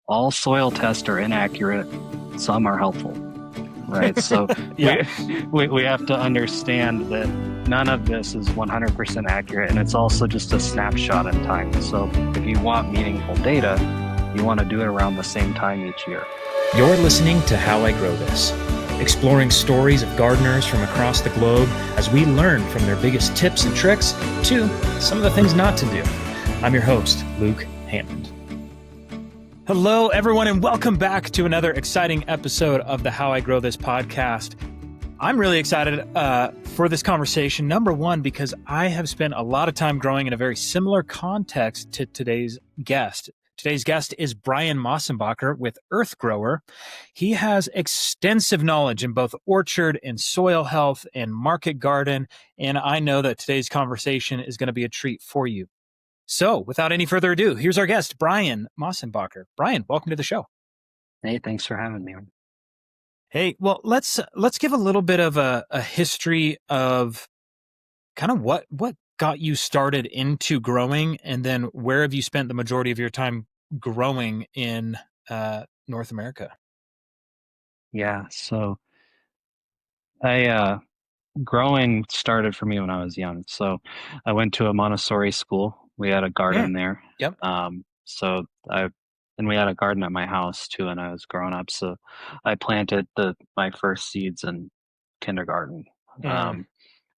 all soil tests are inaccurate. Some are helpful, right? So Yeah. we have to understand that none of this is 100% accurate, and it's also just a snapshot in time. So if you want meaningful data, you want to do it around the same time each year. You're listening to How I Grow This, exploring stories of gardeners from across the globe as we learn from their biggest tips and tricks to some of the things not to do. I'm your host, Luke Hammond. Hello, everyone, and welcome back to another exciting episode of the How I Grow This podcast. I'm really excited for this conversation, number one, because I have spent a lot of time growing in a very similar context to today's guest. Today's guest is Brian Maisenbacher with Earth Grower. He has extensive knowledge in both orchard and soil health and market garden, and I know that today's conversation is going to be a treat for you. So, without any further ado, here's our guest, Brian Maisenbacher. Brian, welcome to the show. Hey, thanks for having me. Hey, well, let's give a little bit of a history of kind of what got you started into growing, and then where have you spent the majority of your time growing in North America? Yeah, so growing started for me when I was young. So I went to a Montessori school. We had a garden there. Yep. And we had a garden at my house too, and I was growing up. So I planted my first seeds in kindergarten. And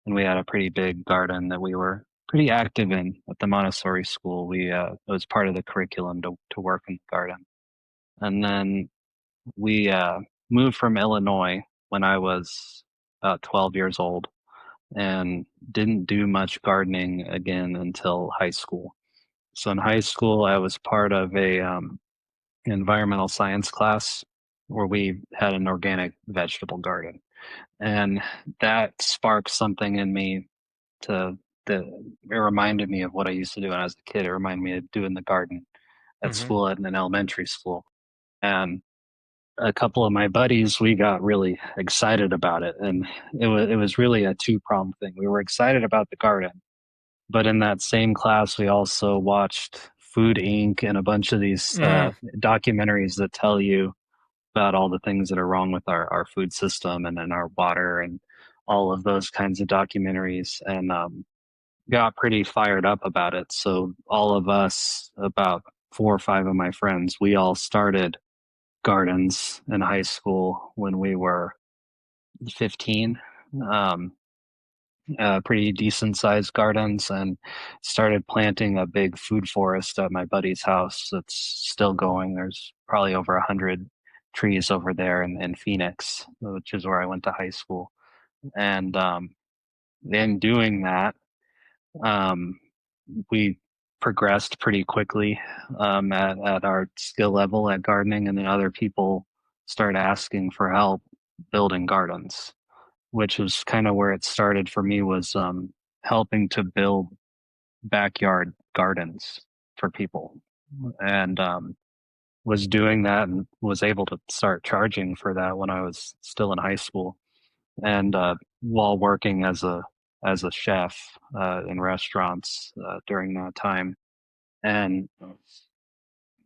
we had a pretty big garden that we were pretty active in at the Montessori school. It was part of the curriculum to work in the garden. And then we moved from Illinois when I was about 12 years old, and didn't do much gardening again until high school. So in high school, I was part of a environmental science class where we had an organic vegetable garden, and that sparked something in me it reminded me of what I used to do when I was a kid. It reminded me of doing the garden at school, at an elementary school. And a couple of my buddies, we got really excited about it. And it was really a two-pronged thing. We were excited about the garden, but in that same class, we also watched Food Inc. and a bunch of these documentaries that tell you about all the things that are wrong with our food system and in our water and all of those kinds of documentaries, and got pretty fired up about it. So all of us, about 4 or 5 of my friends, we all started gardens in high school when we were 15, pretty decent sized gardens, and started planting a big food forest at my buddy's house that's still going. There's probably over 100 trees over there in Phoenix, which is where I went to high school. And in doing that, we progressed pretty quickly at our skill level at gardening, and then other people started asking for help building gardens, which was kind of where it started for me, was helping to build backyard gardens for people, and was doing that and was able to start charging for that when I was still in high school, and while working as a chef in restaurants during that time. And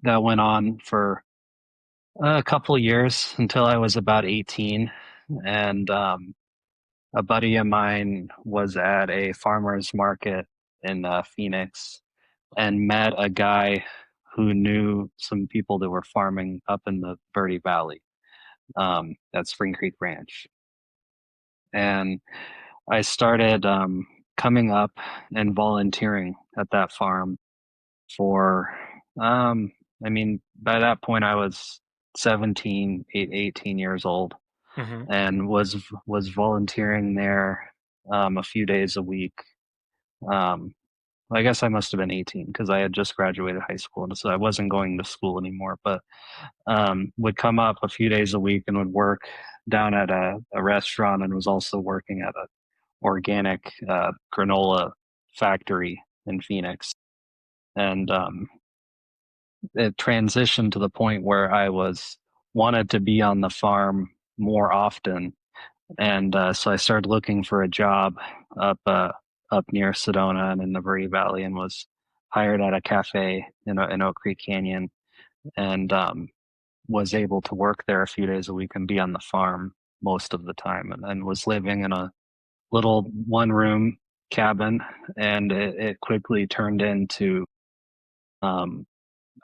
that went on for a couple of years until I was about 18. And a buddy of mine was at a farmer's market in Phoenix and met a guy who knew some people that were farming up in the Verde Valley at Spring Creek Ranch. And I started coming up and volunteering at that farm for, by that point I was 18 years old, and was volunteering there a few days a week. I guess I must have been 18 because I had just graduated high school, and so I wasn't going to school anymore, but would come up a few days a week and would work down at a restaurant, and was also working at a organic granola factory in Phoenix. And it transitioned to the point where I wanted to be on the farm more often. And so I started looking for a job up near Sedona and in the Verde Valley, and was hired at a cafe in Oak Creek Canyon. and was able to work there a few days a week and be on the farm most of the time, and was living in a little one room cabin, and it quickly turned into um,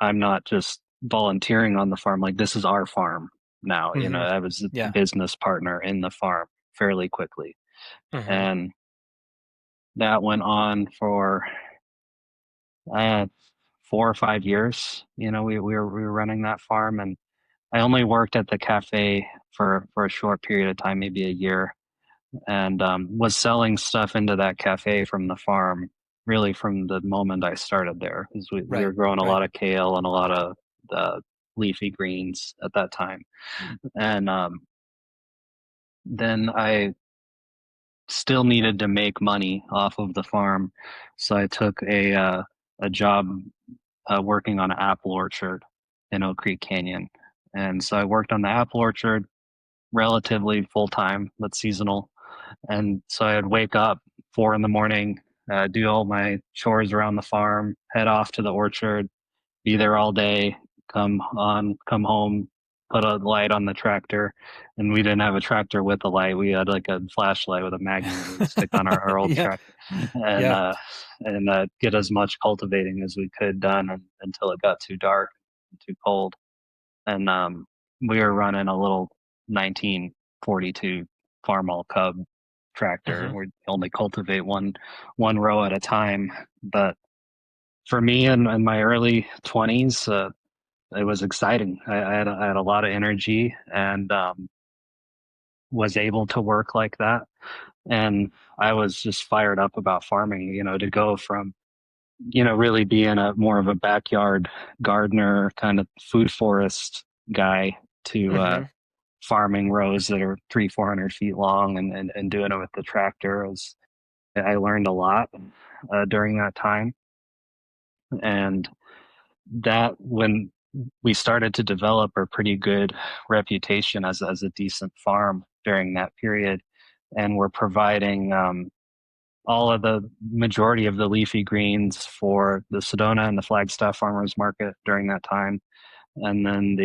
I'm not just volunteering on the farm, like this is our farm now. Hmm. I was a Yeah. business partner in the farm fairly quickly. Hmm. And that went on for uh, 4 or 5 years. We were running that farm, and I only worked at the cafe for a short period of time, maybe a year, and was selling stuff into that cafe from the farm really from the moment I started there, because we were Right. growing a Right. lot of kale and a lot of leafy greens at that time. And then I still needed to make money off of the farm, so I took a job working on an apple orchard in Oak Creek Canyon. And so I worked on the apple orchard relatively full time, but seasonal. And so I'd wake up 4 in the morning, do all my chores around the farm, head off to the orchard, be there all day, come home, put a light on the tractor. And we didn't have a tractor with a light. We had like a flashlight with a magnet we would stick on our old Yeah. tractor, and Yeah. get as much cultivating as we could done until it got too dark, too cold. And we were running a little 1942 Farmall Cub tractor. Hmm. We only cultivate one row at a time. But for me in my early 20s, it was exciting. I had a lot of energy, and was able to work like that. And I was just fired up about farming, to go from, really being a more of a backyard gardener, kind of food forest guy, to Hmm. farming rows that are 300-400 feet long, and doing it with the tractor. I learned a lot during that time. And that when we started to develop a pretty good reputation as a decent farm during that period, and we're providing all of the majority of the leafy greens for the Sedona and the Flagstaff farmers market during that time. And then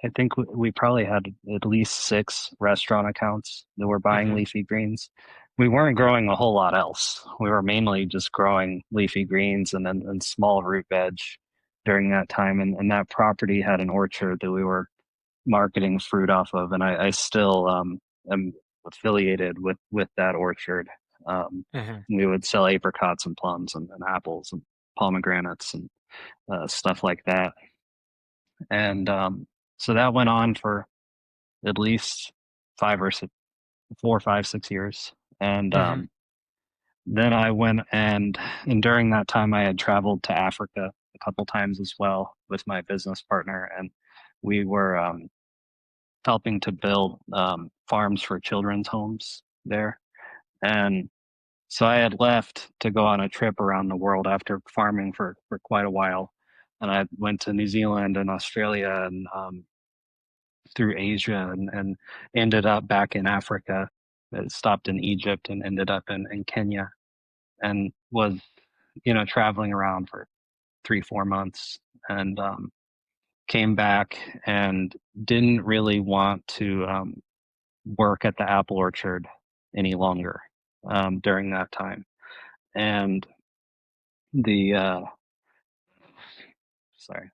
I think we probably had at least 6 restaurant accounts that were buying Hmm. leafy greens. We weren't growing a whole lot else. We were mainly just growing leafy greens and small root veg during that time. And that property had an orchard that we were marketing fruit off of. And I still am affiliated with that orchard. Hmm. We would sell apricots and plums and apples and pomegranates and stuff like that. And so that went on for at least 5 or 6, 4, 5, 6 years. And Hmm. then I went and during that time I had traveled to Africa a couple times as well with my business partner, and we were helping to build farms for children's homes there. And so I had left to go on a trip around the world after farming for quite a while. And I went to New Zealand and Australia, and through Asia, and ended up back in Africa. It stopped in Egypt and ended up in Kenya, and was, traveling around for 3, 4 months, and came back and didn't really want to work at the apple orchard any longer during that time. And the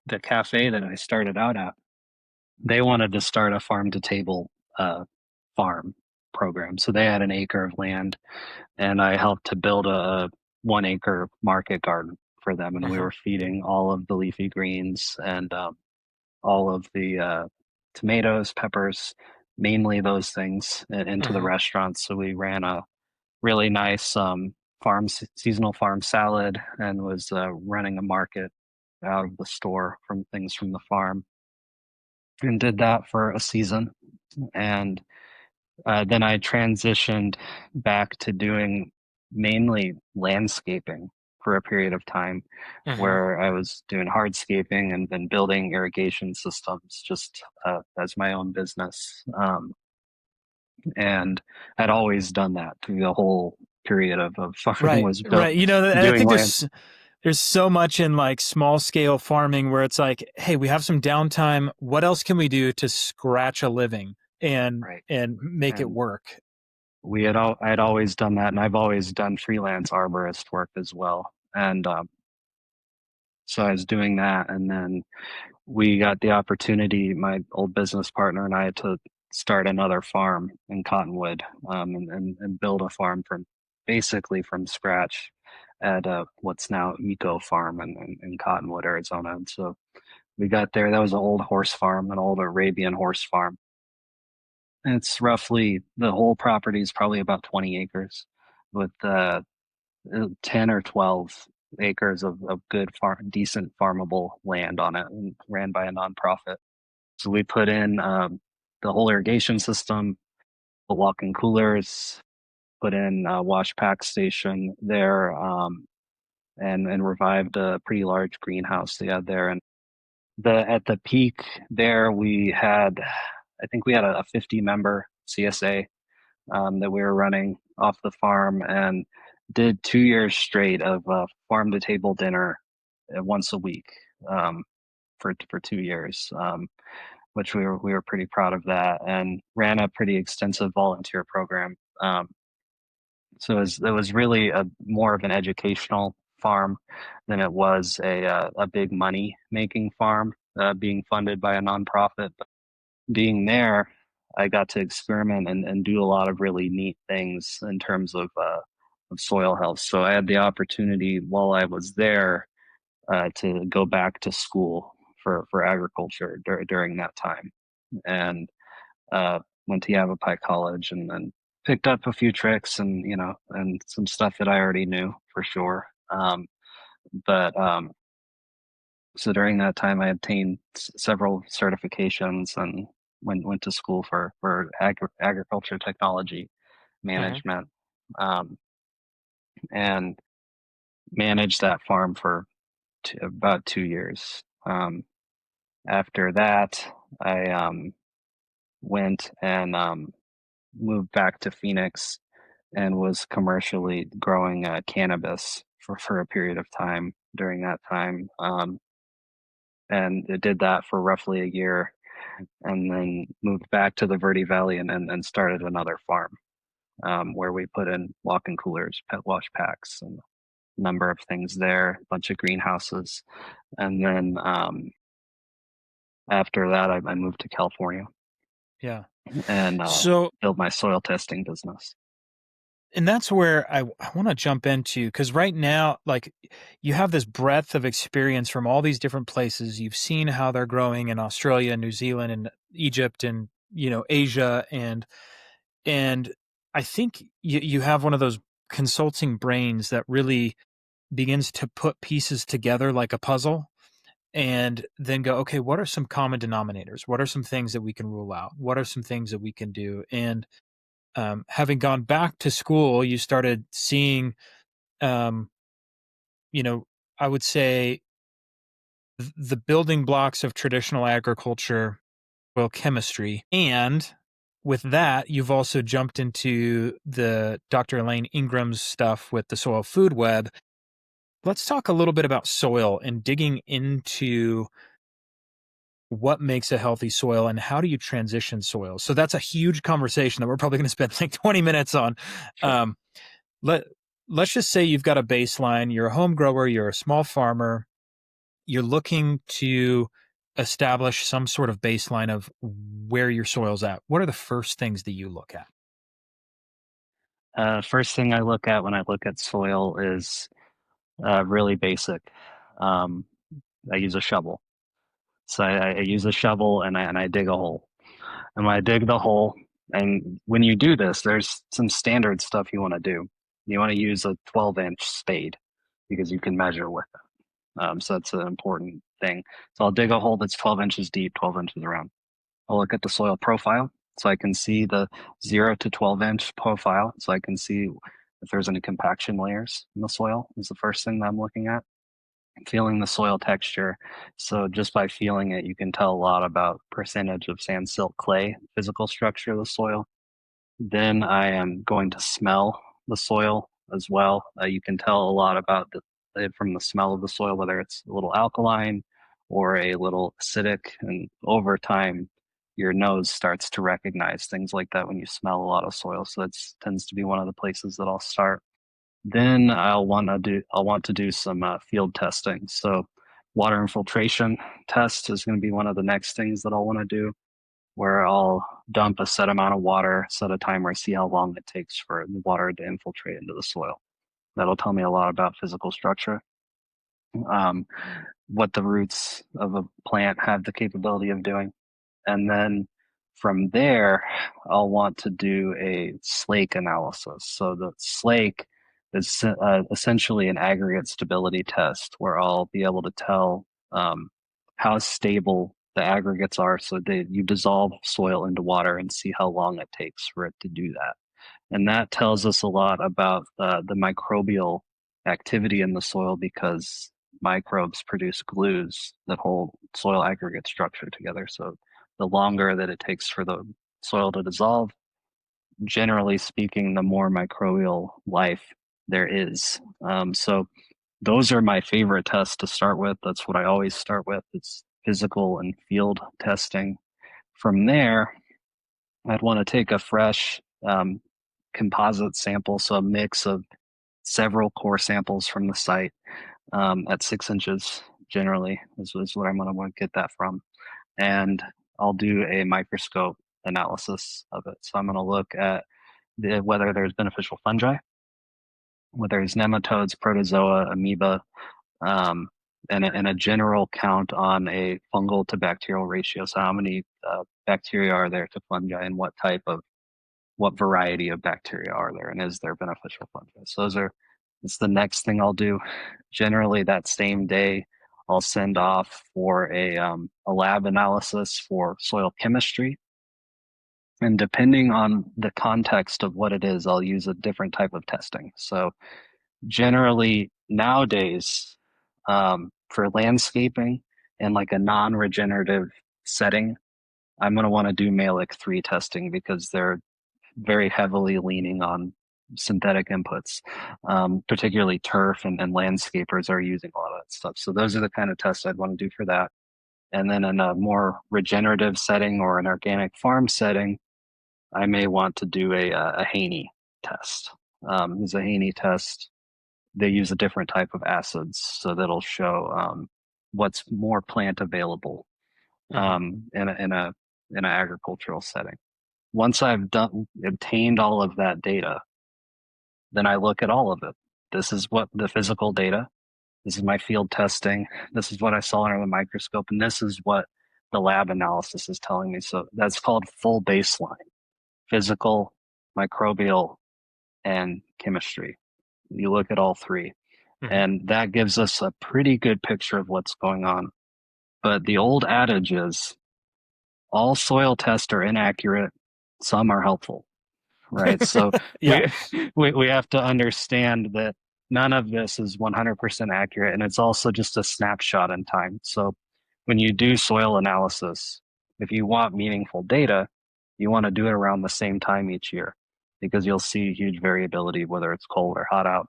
the cafe that I started out at, they wanted to start a farm to table farm program. So they had an acre of land, and I helped to build a 1 acre market garden for them. And we Hmm. were feeding all of the leafy greens and all of the tomatoes, peppers, mainly those things, into the Hmm. restaurants. So we ran a really nice seasonal farm salad, and was running a market out of the store from things from the farm, and did that for a season. And then I transitioned back to doing mainly landscaping for a period of time, Hmm. where I was doing hardscaping and then building irrigation systems just as my own business. And I'd always done that through the whole period of farming, Right. was built Right. I doing think land. there's so much in like small scale farming where it's like, hey, we have some downtime. What else can we do to scratch a living and Right. make it And work? I'd always done that, and I've always done freelance arborist work as well. And so I was doing that, and then we got the opportunity, my old business partner and I, to start another farm in Cottonwood, and build a farm from basically from scratch at what's now Eco Farm in Cottonwood, Arizona. And so we got there. That was an old horse farm, an old Arabian horse farm. It's roughly the whole property is probably about 20 acres with 10 or 12 acres of good decent farmable land on it, and ran by a nonprofit. So we put in the whole irrigation system, the walk-in coolers, put in a wash pack station there, and revived a pretty large greenhouse they had there. And at the peak there, I think we had a 50 member CSA that we were running off the farm, and did 2 years straight of farm to table dinner once a week, for 2 years, which we were pretty proud of that, and ran a pretty extensive volunteer program. So it was really a more of an educational farm than it was a big money making farm, being funded by a nonprofit. But being there, I got to experiment and do a lot of really neat things in terms of soil health. So I had the opportunity while I was there to go back to school for agriculture during that time, and went to Yavapai College, and then picked up a few tricks, and and some stuff that I already knew for sure. But So during that time, I obtained several certifications, and went to school for agriculture technology Hmm. management, um, and managed that farm for about 2 years. After that, I went and moved back to Phoenix, and was commercially growing cannabis for a period of time during that time. And it did that for roughly a year, and then moved back to the Verde Valley, and started another farm, where we put in walk-in coolers, pet wash packs, and a number of things there, a bunch of greenhouses. And then after that, I moved to California, Yeah. and So, built my soil testing business. and that's where I want to jump into because right now, like you have this breadth of experience from all these different places. You've seen how they're growing in Australia, New Zealand, and Egypt, and Asia, and I think you have one of those consulting brains that really begins to put pieces together like a puzzle and then go, okay, what are some common denominators? What are some things that we can rule out? What are some things that we can do? And having gone back to school, you started seeing, um, you know, I would say the building blocks of traditional agriculture, soil chemistry. And with that, you've also jumped into the Dr. Elaine Ingram's stuff with the soil food web. Let's talk a little bit about soil and digging into what makes a healthy soil and how do you transition soil. So that's a huge conversation that we're probably going to spend like 20 minutes on. Sure. Um, let let's just say you've got a baseline, you're a home grower, you're a small farmer, you're looking to establish some sort of baseline of where your soil's at. What are the first things that you look at? First thing I look at when I look at soil is really basic. Um, I use a shovel. So I use a shovel, and I dig a hole. And when I dig the hole, and when you do this, there's some standard stuff you want to do. You want to use a 12-inch spade because you can measure with it. So that's an important thing. So I'll dig a hole that's 12 inches deep, 12 inches around. I'll look at the soil profile so I can see the 0 to 12 inch profile, so I can see if there's any compaction layers in the soil is the first thing that I'm looking at. Feeling the soil texture. So just by feeling it, you can tell a lot about percentage of sand, silt, clay, physical structure of the soil. Then I am going to smell the soil as well. You can tell a lot about from the smell of the soil, whether it's a little alkaline or a little acidic. And over time, your nose starts to recognize things like that when you smell a lot of soil. So that tends to be one of the places that I'll start. Then I'll want to do some field testing. So water infiltration test is going to be one of the next things that I'll want to do, where I'll dump a set amount of water, set a timer, see how long it takes for the water to infiltrate into the soil. That'll tell me a lot about physical structure, um, what the roots of a plant have the capability of doing. And then from there, I'll want to do a slake analysis. So the slake is essentially an aggregate stability test where I'll be able to tell how stable the aggregates are. So you dissolve soil into water and see how long it takes for it to do that. And that tells us a lot about the microbial activity in the soil, because microbes produce glues that hold soil aggregate structure together. So the longer that it takes for the soil to dissolve, generally speaking, the more microbial life there is. So those are my favorite tests to start with. That's what I always start with. It's physical and field testing. From there, I'd want to take a fresh composite sample, so a mix of several core samples from the site at 6 inches generally is what I'm going to want to get that from. And I'll do a microscope analysis of it. So I'm going to look at whether there's beneficial fungi, whether there's nematodes, protozoa, amoeba, um, and a general count on a fungal to bacterial ratio. So how many bacteria are there to fungi, and what variety of bacteria are there, and is there beneficial fungi? So it's the next thing I'll do. Generally, that same day, I'll send off for a lab analysis for soil chemistry. And depending on the context of what it is, I'll use a different type of testing. So generally nowadays, for landscaping and like a non-regenerative setting, I'm going to want to do Malic 3 testing, because they're very heavily leaning on synthetic inputs, particularly turf and landscapers are using a lot of that stuff. So those are the kind of tests I'd want to do for that. And then in a more regenerative setting or an organic farm setting, I may want to do a Haney test. As a Haney test, they use a different type of acids, so that'll show what's more plant available in an agricultural setting. Once I've obtained all of that data, then I look at all of it. This is what the physical data, this is my field testing, this is what I saw under the microscope, and this is what the lab analysis is telling me. So that's called full baseline: physical, microbial, and chemistry. You look at all three, and that gives us a pretty good picture of what's going on. But the old adage is all soil tests are inaccurate, some are helpful, right? So Yeah. we have to understand that none of this is 100% accurate, and it's also just a snapshot in time. So when you do soil analysis, if you want meaningful data, you want to do it around the same time each year, because you'll see huge variability, whether it's cold or hot out,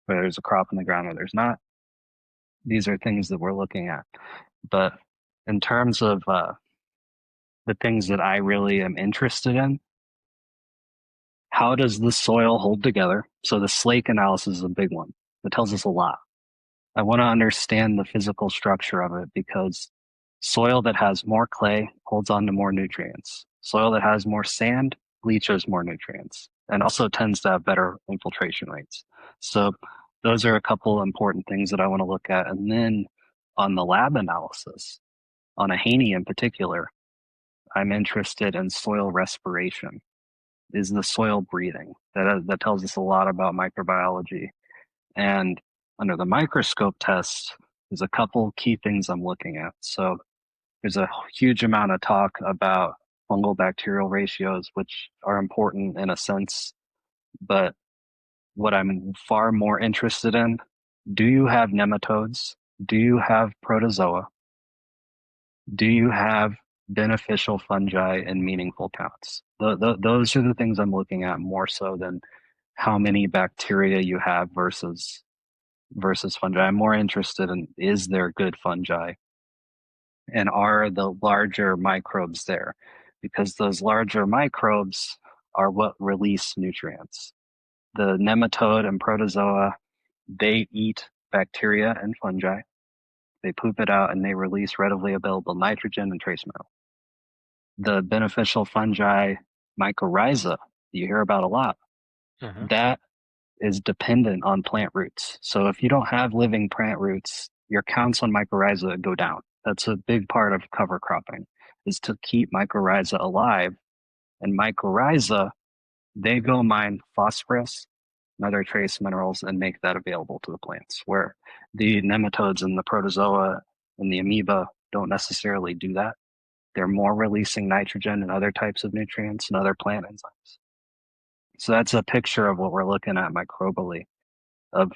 whether there's a crop in the ground or there's not. These are things that we're looking at. But in terms of the things that I really am interested in, how does the soil hold together? So the slake analysis is a big one. It tells us a lot. I want to understand the physical structure of it, because soil that has more clay holds on to more nutrients. Soil that has more sand leaches more nutrients, and also tends to have better infiltration rates. So those are a couple important things that I want to look at. And then on the lab analysis, on a Haney in particular, I'm interested in soil respiration. Is the soil breathing? That tells us a lot about microbiology. And under the microscope test, there's a couple key things I'm looking at. So there's a huge amount of talk about fungal bacterial ratios, which are important in a sense. But what I'm far more interested in, do you have nematodes? Do you have protozoa? Do you have beneficial fungi in meaningful counts? Those are the things I'm looking at more so than how many bacteria you have versus versus fungi. I'm more interested in, is there good fungi and are the larger microbes there? Because those larger microbes are what release nutrients. The nematode and protozoa, they eat bacteria and fungi. They poop it out and they release readily available nitrogen and trace mineral. The beneficial fungi, mycorrhiza, you hear about a lot, Uh-huh. that is dependent on plant roots. So if you don't have living plant roots, your counts on mycorrhiza go down. That's a big part of cover cropping, is to keep mycorrhiza alive. And mycorrhiza, they go mine phosphorus and other trace minerals and make that available to the plants, where the nematodes and the protozoa and the amoeba don't necessarily do that. They're more releasing nitrogen and other types of nutrients and other plant enzymes. So that's a picture of what we're looking at microbially, of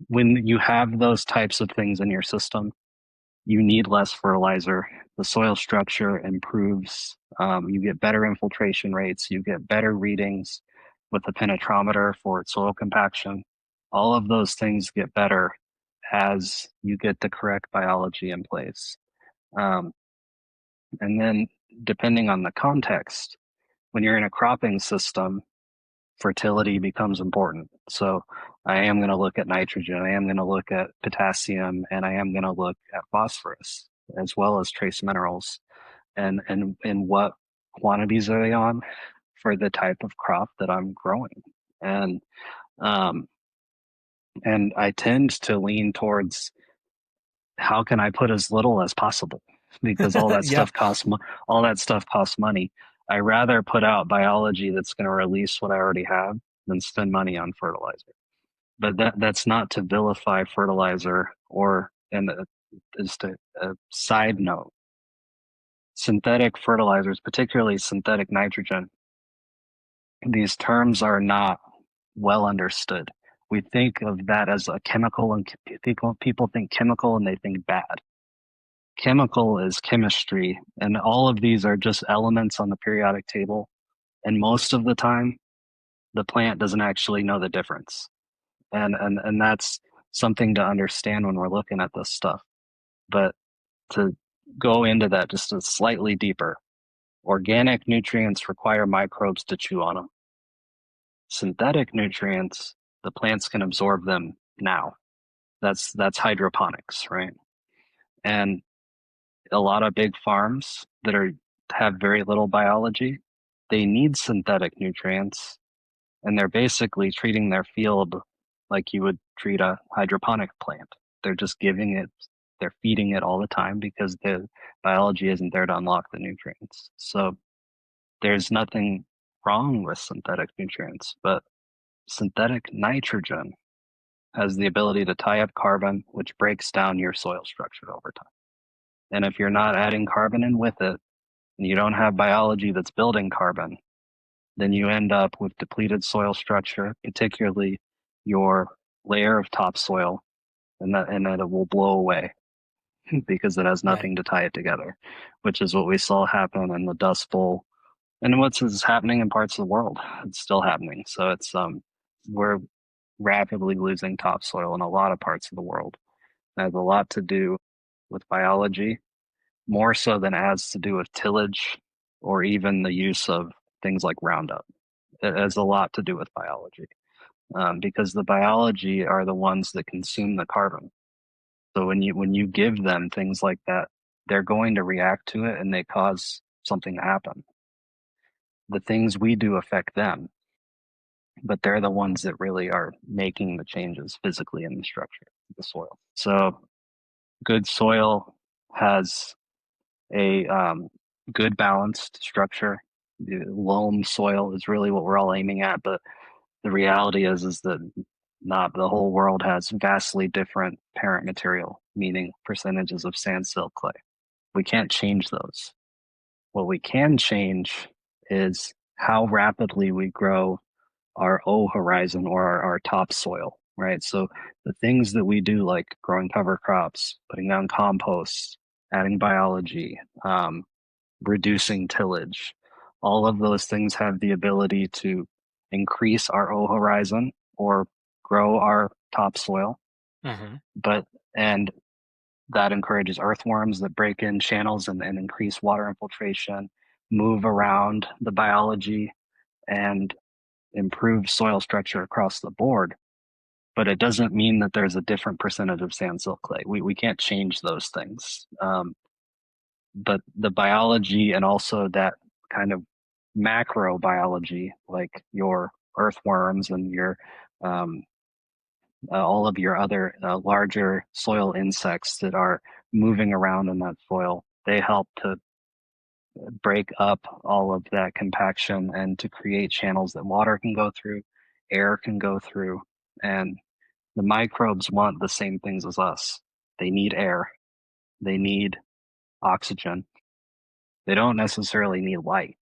when you have those types of things in your system, you need less fertilizer. The soil structure improves. You get better infiltration rates. You get better readings with the penetrometer for soil compaction. All of those things get better as you get the correct biology in place. Um, and then, depending on the context, when you're in a cropping system, fertility becomes important. So I am going to look at nitrogen, I am going to look at potassium, and I am going to look at phosphorus as well as trace minerals, and what quantities are they on for the type of crop that I'm growing. And um, and I tend to lean towards how can I put as little as possible because Yeah. all that stuff costs money. I rather put out biology that's going to release what I already have than spend money on fertilizer. But that's not to vilify fertilizer or and just a side note. Synthetic fertilizers, particularly synthetic nitrogen, these terms are not well understood. We think of that as a chemical, and people think chemical and they think bad. Chemical is chemistry, and all of these are just elements on the periodic table. And most of the time, the plant doesn't actually know the difference. And that's something to understand when we're looking at this stuff. But to go into that just a slightly deeper, organic nutrients require microbes to chew on them. Synthetic nutrients, the plants can absorb them now. That's hydroponics, right? And a lot of big farms that are have very little biology, they need synthetic nutrients, and they're basically treating their field like you would treat a hydroponic plant. They're just giving it, they're feeding it all the time because the biology isn't there to unlock the nutrients. So there's nothing wrong with synthetic nutrients, but synthetic nitrogen has the ability to tie up carbon, which breaks down your soil structure over time. And if you're not adding carbon in with it, and you don't have biology that's building carbon, then you end up with depleted soil structure, particularly your layer of topsoil, and that it will blow away because it has Right. nothing to tie it together, which is what we saw happen in the Dust Bowl, and what's is happening in parts of the world. It's still happening. So it's we're rapidly losing topsoil in a lot of parts of the world. It has a lot to do with biology, more so than it has to do with tillage or even the use of things like Roundup. It has a lot to do with biology, because the biology are the ones that consume the carbon. So when you give them things like that, they're going to react to it and they cause something to happen. The things we do affect them, but they're the ones that really are making the changes physically in the structure of the soil. So good soil has a good balanced structure. The loam soil is really what we're all aiming at, but the reality is that not the whole world has vastly different parent material, meaning percentages of sand, silt, clay. We can't change those. What we can change is how rapidly we grow our O horizon or our topsoil, right? So the things that we do, like growing cover crops, putting down compost, adding biology, reducing tillage, all of those things have the ability to increase our O horizon or grow our topsoil Hmm. but and that encourages earthworms that break in channels and increase water infiltration, move around the biology, and improve soil structure across the board. But it doesn't mean that there's a different percentage of sand, silt, clay. We can't change those things. But the biology and also that kind of macro biology, like your earthworms and your um, all of your other larger soil insects that are moving around in that soil, they help to break up all of that compaction and to create channels that water can go through, air can go through, and the microbes want the same things as us. They need air, they need oxygen. They don't necessarily need light.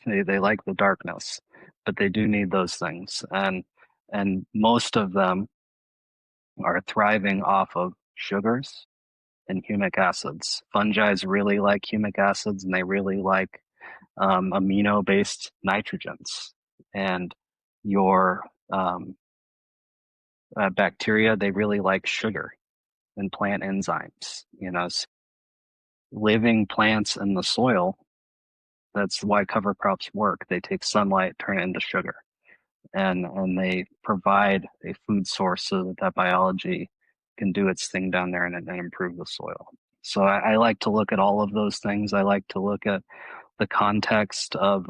They like the darkness, but they do need those things. And most of them are thriving off of sugars and humic acids. Fungi really like humic acids and they really like amino-based nitrogens. And your bacteria, they really like sugar and plant enzymes. Living plants in the soil, that's why cover crops work. They take sunlight, turn it into sugar, and they provide a food source so that that biology can do its thing down there and improve the soil. So I like to look at all of those things. I like to look at the context of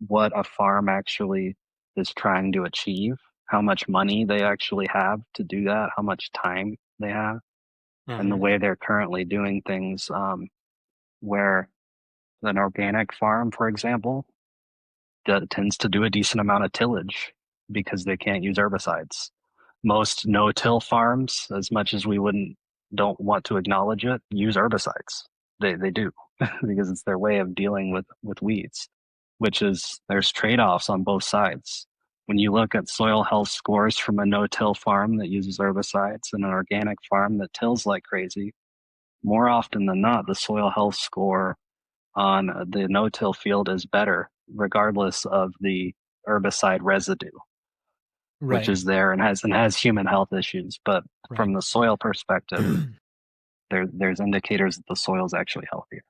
what a farm actually is trying to achieve, how much money they actually have to do that, how much time they have, and the Hmm. way they're currently doing things. Where an organic farm, for example, that tends to do a decent amount of tillage because they can't use herbicides. Most no-till farms, as much as we wouldn't don't want to acknowledge it, use herbicides. They do because it's their way of dealing with weeds, which is there's trade-offs on both sides. When you look at soil health scores from a no-till farm that uses herbicides and an organic farm that tills like crazy, more often than not, the soil health score on the no-till field is better, regardless of the herbicide residue, which Right. is there and has human health issues. But Right. from the soil perspective, there's indicators that the soil is actually healthier.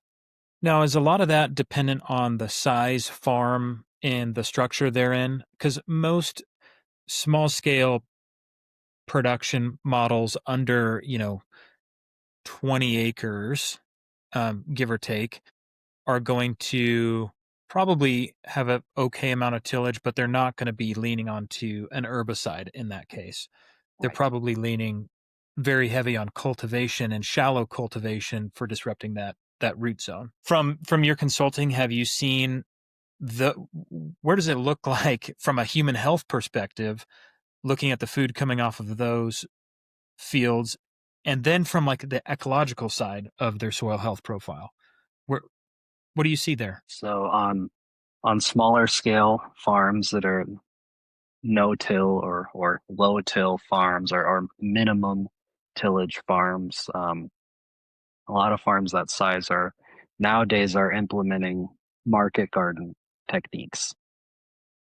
Now, is a lot of that dependent on the size farm and the structure they're in? Because most small scale production models under, 20 acres, give or take, are going to probably have a okay amount of tillage, but they're not going to be leaning onto an herbicide in that case. They're Right. probably leaning very heavy on cultivation and shallow cultivation for disrupting that root zone. From your consulting, have you seen the where does it look like from a human health perspective, looking at the food coming off of those fields, and then from like the ecological side of their soil health profile? Where what do you see there? So on smaller scale farms that are no-till or low-till farms or minimum tillage farms, a lot of farms that size are nowadays are implementing market garden techniques,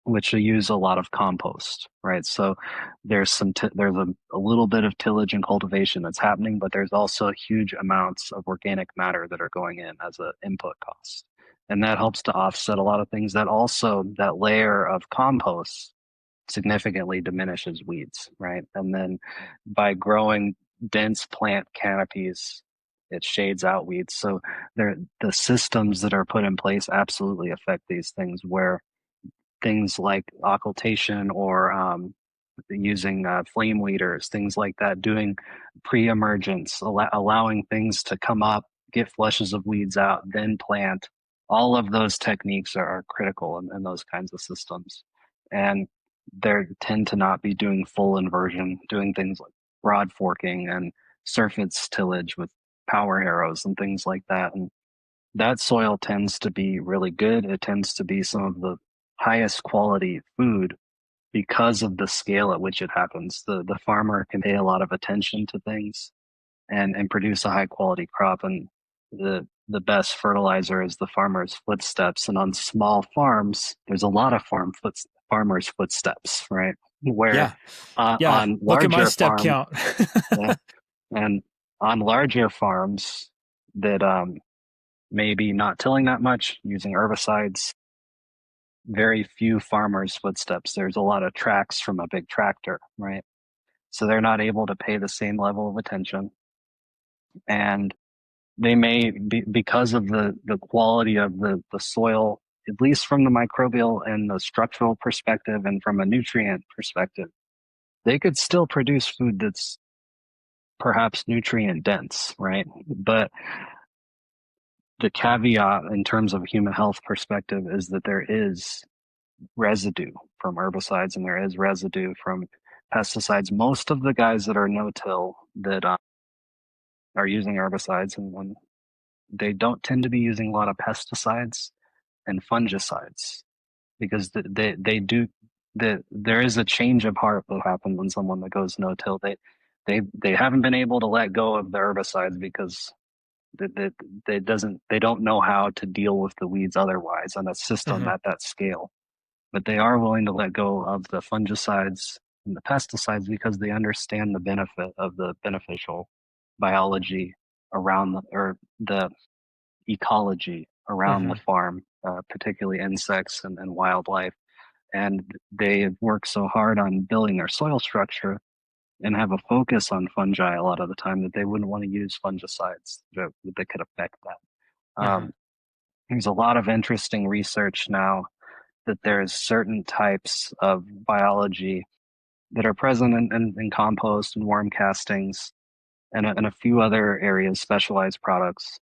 which use a lot of compost, right? So there's a little bit of tillage and cultivation that's happening, but there's also huge amounts of organic matter that are going in as an input cost. And that helps to offset a lot of things. That layer of compost significantly diminishes weeds, right? And then by growing dense plant canopies, it shades out weeds. So the systems that are put in place absolutely affect these things where things like occultation or using flame weeders, things like that, doing pre-emergence, allowing things to come up, get flushes of weeds out, then plant. All of those techniques are critical in those kinds of systems. And they tend to not be doing full inversion, doing things like broad forking and surface tillage with power harrows and things like that. And that soil tends to be really good. It tends to be some of the highest quality food because of the scale at which it happens. The farmer can pay a lot of attention to things and produce a high quality crop. And the best fertilizer is the farmer's footsteps. And on small farms, there's a lot of farmers' footsteps, right? where Yeah. Yeah. on Look at my larger step farms, count. yeah, and on larger farms that maybe not tilling that much, using herbicides, very few farmers' footsteps. There's a lot of tracks from a big tractor, right? So they're not able to pay the same level of attention. And they may be, because of the quality of the soil, at least from the microbial and the structural perspective and from a nutrient perspective, they could still produce food that's perhaps nutrient dense, right? But the caveat in terms of human health perspective is that there is residue from herbicides and there is residue from pesticides. Most of the guys that are no-till that are using herbicides, and when they don't tend to be using a lot of pesticides and fungicides because they do there is a change of heart that happens when someone that goes no-till. They haven't been able to let go of the herbicides because they don't know how to deal with the weeds otherwise on a system Hmm. at that scale. But they are willing to let go of the fungicides and the pesticides because they understand the benefit of the beneficial biology around or the ecology around the Hmm. farm, particularly insects and wildlife. And they work so hard on building their soil structure and have a focus on fungi a lot of the time that they wouldn't want to use fungicides that could affect that. Hmm. There's a lot of interesting research now that there's certain types of biology that are present in compost and worm castings and a few other areas, specialized products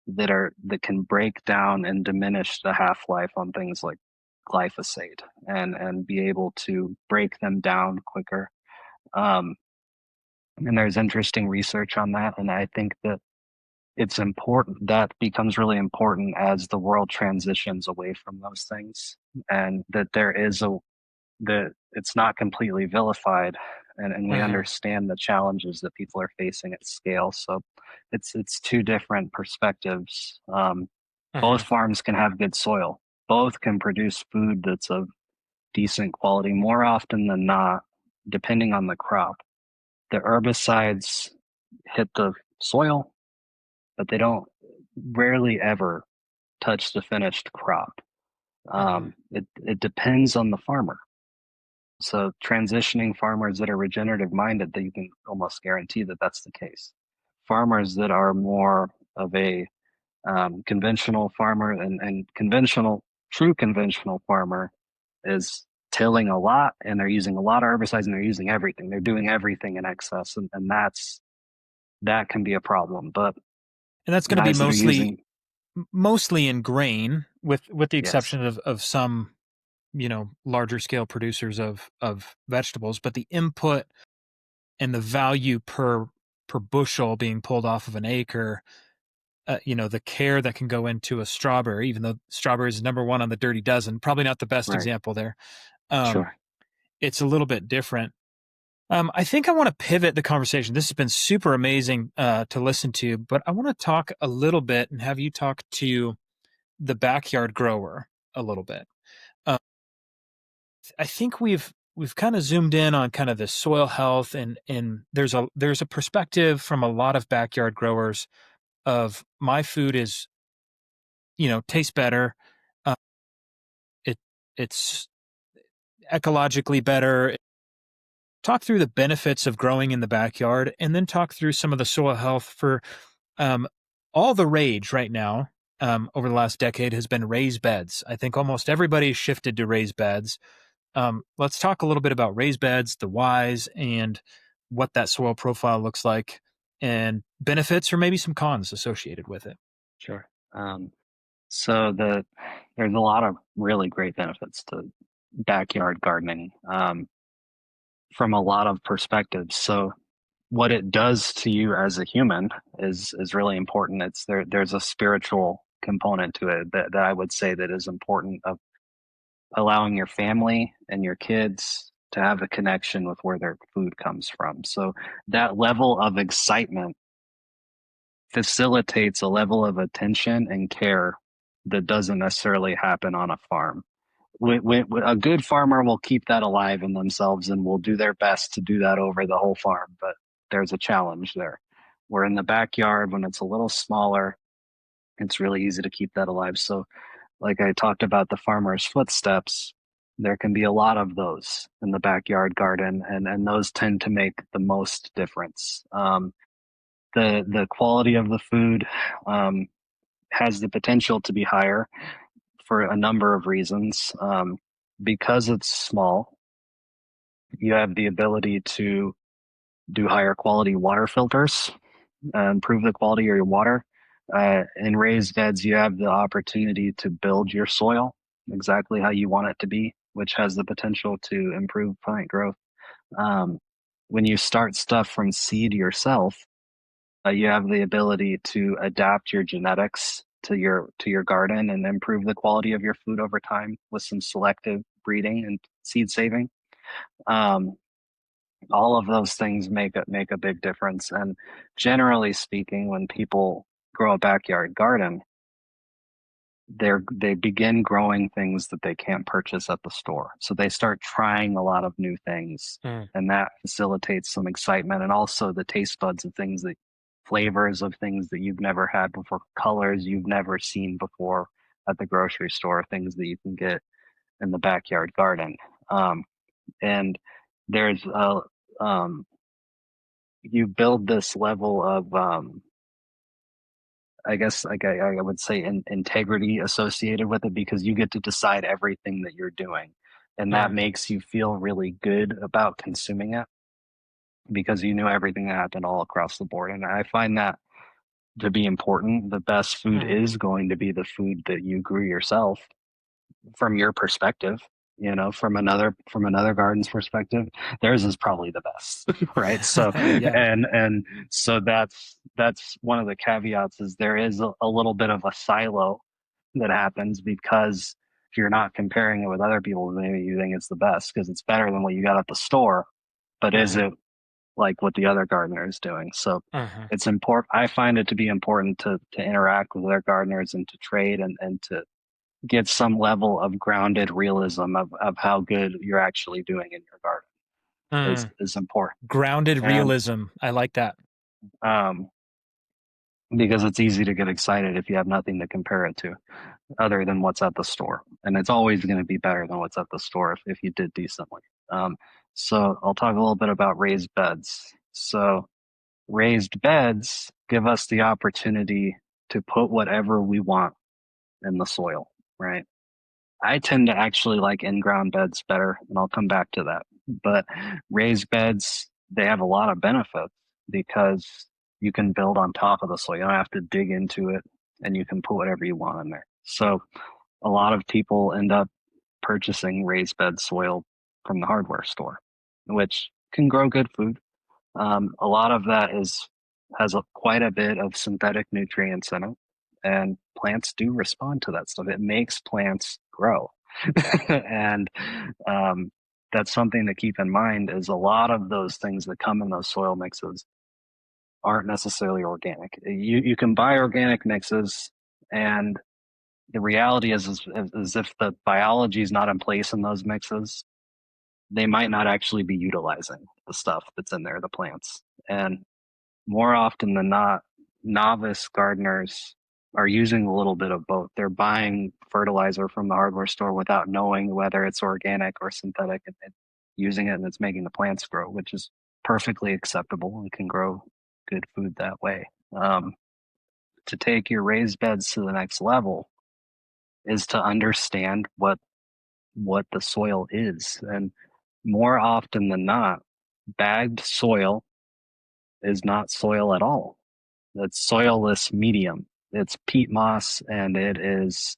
that can break down and diminish the half-life on things like glyphosate and be able to break them down quicker. Um, and there's interesting research on that, and I think that it's important that becomes really important as the world transitions away from those things, and that there is a that it's not completely vilified, and we Hmm. understand the challenges that people are facing at scale. So it's two different perspectives. Both Hmm. farms can have good soil. Both can produce food that's of decent quality more often than not, depending on the crop. The herbicides hit the soil, but they don't rarely ever touch the finished crop. Hmm. It depends on the farmer. So transitioning farmers that are regenerative minded, that you can almost guarantee that that's the case. Farmers that are more of a conventional farmer and conventional, true conventional farmer is tilling a lot and they're using a lot of herbicides and they're using everything. They're doing everything in excess, and that can be a problem. But And that's going to be guys that are mostly using, mostly in grain, with the yes, exception of some larger scale producers of vegetables, but the input and the value per bushel being pulled off of an acre, the care that can go into a strawberry, even though strawberry is number one on the Dirty Dozen, probably not the best right, example there. Um, sure, it's a little bit different. I think I want to pivot the conversation. This has been super amazing to listen to, but I want to talk a little bit and have you talk to the backyard grower a little bit. Um, I think we've kind of zoomed in on kind of the soil health, and there's a perspective from a lot of backyard growers of my food is tastes better, uh, it it's ecologically better. Talk through the benefits of growing in the backyard, and then talk through some of the soil health for um, all the rage right now. Over the last decade has been raised beds. I think almost everybody's shifted to raised beds. Let's talk a little bit about raised beds, the whys, and what that soil profile looks like, and benefits or maybe some cons associated with it. sure. So there's a lot of really great benefits to backyard gardening from a lot of perspectives. So what it does to you as a human is really important. There's a spiritual component to it that I would say that is important of allowing your family and your kids to have a connection with where their food comes from. So that level of excitement facilitates a level of attention and care that doesn't necessarily happen on a farm, A good farmer will keep that alive in themselves and will do their best to do that over the whole farm. But there's a challenge there. Where in the backyard, when it's a little smaller, it's really easy to keep that alive. So, like I talked about the farmer's footsteps, there can be a lot of those in the backyard garden, and those tend to make the most difference. The quality of the food um, has the potential to be higher for a number of reasons. Because it's small, you have the ability to do higher quality water filters, improve the quality of your water. In raised beds, you have the opportunity to build your soil exactly how you want it to be, which has the potential to improve plant growth. Um, when you start stuff from seed yourself, you have the ability to adapt your genetics to your garden and improve the quality of your food over time with some selective breeding and seed saving. Um, all of those things make a big difference. And generally speaking, when people grow a backyard garden, they begin growing things that they can't purchase at the store. So they start trying a lot of new things, Mm, and that facilitates some excitement and also the taste buds of things that flavors of things that you've never had before, colors you've never seen before at the grocery store, things that you can get in the backyard garden. And there's a you build this level of I guess like I would say integrity associated with it because you get to decide everything that you're doing. And that mm, makes you feel really good about consuming it because you know everything that happened all across the board. And I find that to be important. The best food mm. is going to be the food that you grew yourself from your perspective. You know, from another garden's perspective, theirs is probably the best, right? So, Yeah. and so that's one of the caveats is there is a little bit of a silo that happens because if you're not comparing it with other people, maybe you think it's the best because it's better than what you got at the store, but is Uh-huh. it like what the other gardener is doing? So Uh-huh. it's important. I find it to be important to interact with other gardeners and to trade and to get some level of grounded realism of how good you're actually doing in your garden Mm. is important. Grounded And realism. I like that. um, because it's easy to get excited if you have nothing to compare it to other than what's at the store. And it's always going to be better than what's at the store if you did decently. Um, so I'll talk a little bit about raised beds. So raised beds give us the opportunity to put whatever we want in the soil, right? I tend to actually like in-ground beds better, and I'll come back to that. But raised beds, they have a lot of benefits because you can build on top of the soil. You don't have to dig into it, and you can put whatever you want in there. So a lot of people end up purchasing raised bed soil from the hardware store, which can grow good food. A lot of that is has quite a bit of synthetic nutrients in it, and plants do respond to that stuff. It makes plants grow, and um, that's something to keep in mind. Is a lot of those things that come in those soil mixes aren't necessarily organic. You can buy organic mixes, and the reality is if the biology is not in place in those mixes, they might not actually be utilizing the stuff that's in there, the plants. And more often than not, novice gardeners are using a little bit of both. They're buying fertilizer from the hardware store without knowing whether it's organic or synthetic and using it and it's making the plants grow, which is perfectly acceptable and can grow good food that way. Um, to take your raised beds to the next level is to understand what the soil is. And more often than not, bagged soil is not soil at all. It's soilless medium. It's peat moss and it is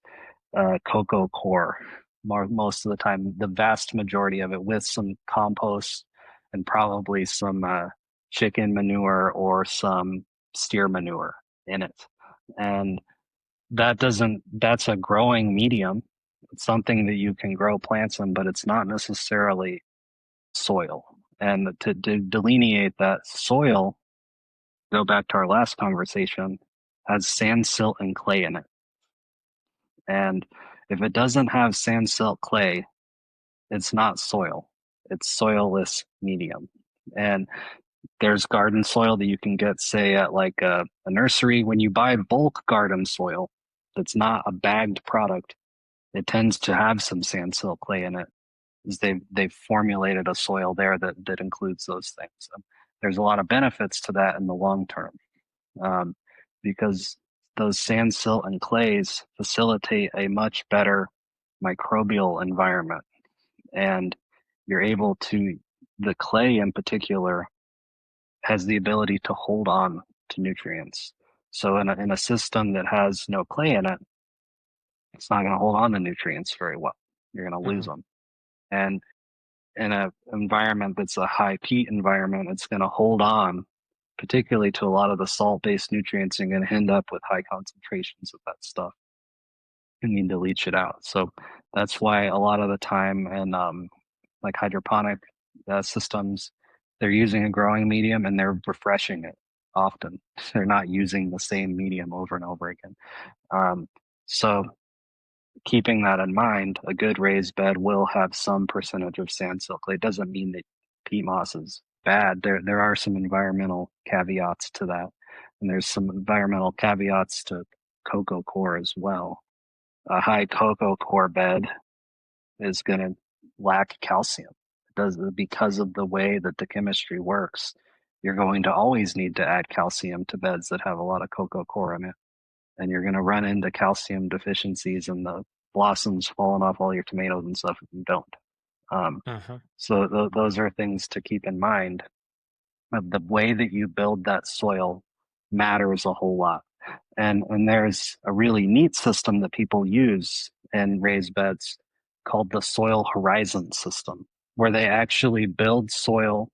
cocoa coir most of the time, the vast majority of it with some compost and probably some chicken manure or some steer manure in it. And that's a growing medium. It's something that you can grow plants in, but it's not necessarily soil. And to delineate that soil, go back to our last conversation, has sand, silt, and clay in it. And If it doesn't have sand, silt, clay, it's not soil. It's soilless medium. And there's garden soil that you can get, say, at like a nursery. When you buy bulk garden soil that's not a bagged product, it tends to have some sand, silt, clay in it. Is they've formulated a soil there that includes those things. There's a lot of benefits to that in the long term, um, because those sand, silt, and clays facilitate a much better microbial environment, and you're able to, the clay in particular has the ability to hold on to nutrients. So in a system that has no clay in it, it's not going to hold on to nutrients very well. You're going to lose Hmm. them. And in an environment that's a high peat environment, it's going to hold on, particularly to a lot of the salt-based nutrients. You're going to end up with high concentrations of that stuff. You need to leach it out. So that's why a lot of the time in like hydroponic systems, they're using a growing medium and they're refreshing it often. They're not using the same medium over and over again. Um, so keeping that in mind, a good raised bed will have some percentage of sand silt clay. It doesn't mean that peat moss is bad. There are some environmental caveats to that, and there's some environmental caveats to cocoa coir as well. A high cocoa coir bed is going to lack calcium. It does, because of the way that the chemistry works. You're going to always need to add calcium to beds that have a lot of cocoa coir in it, and you're going to run into calcium deficiencies and the blossoms falling off all your tomatoes and stuff if you don't. Um, Uh-huh. so those are things to keep in mind. The way that you build that soil matters a whole lot. And there's a really neat system that people use in raised beds called the soil horizon system, where they actually build soil